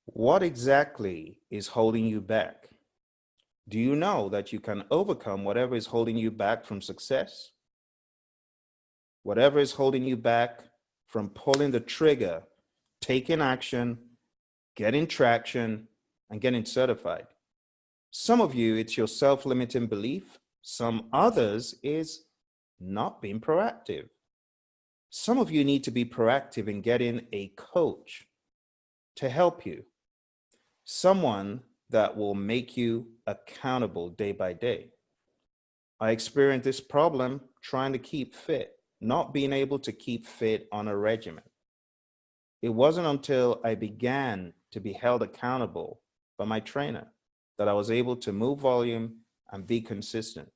What exactly is holding you back? Do you know that you can overcome whatever is holding you back from success? Whatever is holding you back from pulling the trigger, taking action, getting traction, and getting certified. Some of you, it's your self-limiting belief. Some others is not being proactive. Some of you need to be proactive in getting a coach to help you. Someone that will make you accountable day by day. I experienced this problem trying to keep fit, not being able to keep fit on a regimen. It wasn't until I began to be held accountable by my trainer that I was able to move volume and be consistent.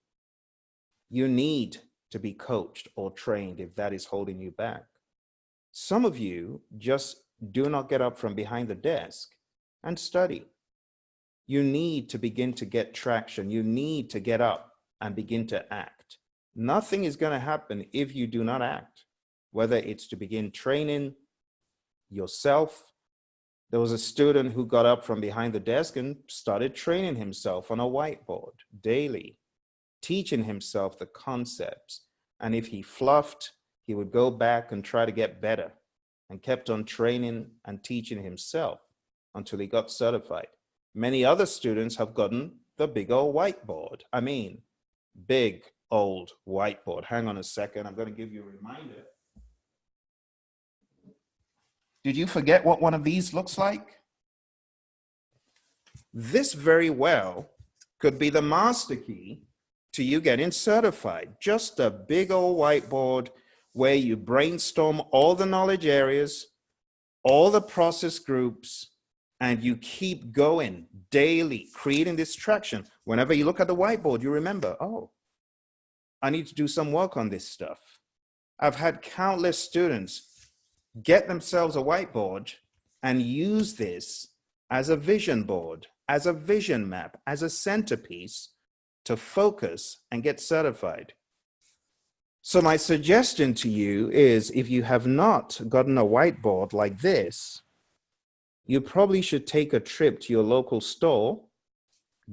You need to be coached or trained if that is holding you back. Some of you just do not get up from behind the desk and study. You need to begin to get traction. You need to get up and begin to act. Nothing is going to happen if you do not act, whether it's to begin training yourself. There was a student who got up from behind the desk and started training himself on a whiteboard daily, teaching himself the concepts. And if he fluffed, he would go back and try to get better, and kept on training and teaching himself until he got certified. Many other students have gotten the big old whiteboard. I mean, big old whiteboard. Hang on a second. I'm going to give you a reminder. Did you forget what one of these looks like? This very well could be the master key to you getting certified. Just a big old whiteboard where you brainstorm all the knowledge areas, all the process groups, and you keep going daily, creating this traction. Whenever you look at the whiteboard, you remember, oh, I need to do some work on this stuff. I've had countless students get themselves a whiteboard and use this as a vision board, as a vision map, as a centerpiece to focus and get certified. So my suggestion to you is, if you have not gotten a whiteboard like this, you probably should take a trip to your local store,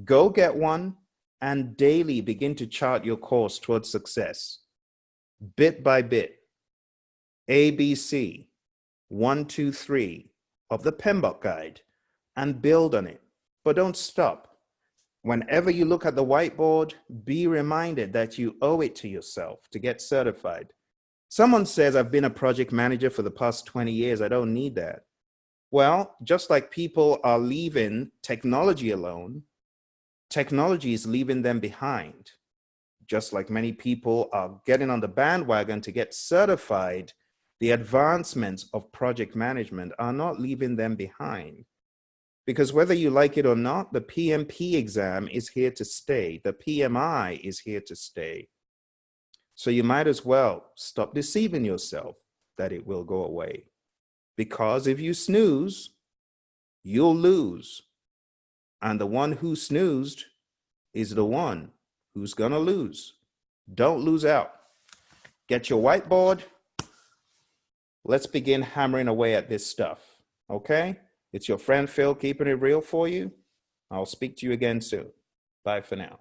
go get one, and daily begin to chart your course towards success, bit by bit. ABC, 1, 2, 3 of the PMBOK guide, and build on it. But don't stop. Whenever you look at the whiteboard, be reminded that you owe it to yourself to get certified. Someone says, I've been a project manager for the past 20 years. I don't need that. Well, just like people are leaving technology alone, technology is leaving them behind. Just like many people are getting on the bandwagon to get certified, the advancements of project management are not leaving them behind. Because whether you like it or not, the PMP exam is here to stay. The PMI is here to stay. So you might as well stop deceiving yourself that it will go away. Because if you snooze, you'll lose. And the one who snoozed is the one who's gonna lose. Don't lose out. Get your whiteboard. Let's begin hammering away at this stuff, okay? It's your friend Phil keeping it real for you. I'll speak to you again soon. Bye for now.